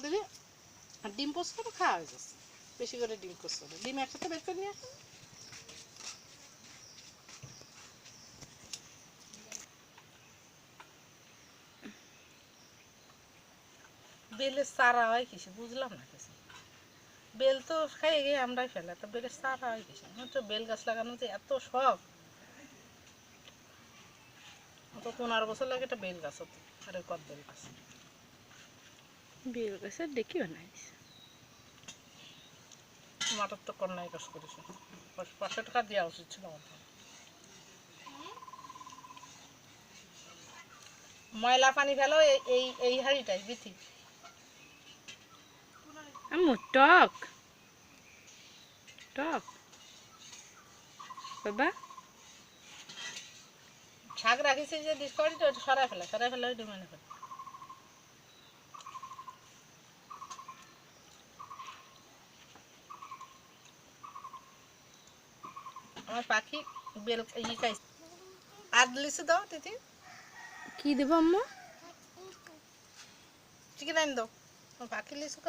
দিবি আর ডিম পোস্ট করে খাওয়া হয়ে যাচ্ছে। বেশি করে ডিম পোস্ট করে ডিম একসাথে বের করে নিয়ে আসুন। বেলের চারা হয় কিছু বুঝলাম না কিছু। বেল তো খাইয়ে গিয়ে আমরাই ফেলে, তো বেলের চারা হয় কিছু। আমার তো বেল গাছ লাগানো যে এত শখ, তো 15 বছর লাগে একটা বেল গাছ হতো। আরে কত বেল গাছ, বেল গাছের দেখি বানাইছে। মাটার তো কন্যায় কাজ করেছে, 500 টাকা দেওয়া উচিত ছিল আমার। ময়লা পানি ফেলো এই এই হাঁড়িটাই বিথি। আম্মু টক টক বাবা। শাক রাখিছি যে ডিসকভারিটা ওটা সরাই ফেলা ওই ডিমান্ড ফেলে। আমার পাখি বেল খাইছে। আর লিচু দাও তিথি, কি দেবো আম্মু? চিকেন আইন দাও। আমার পাখি লিচু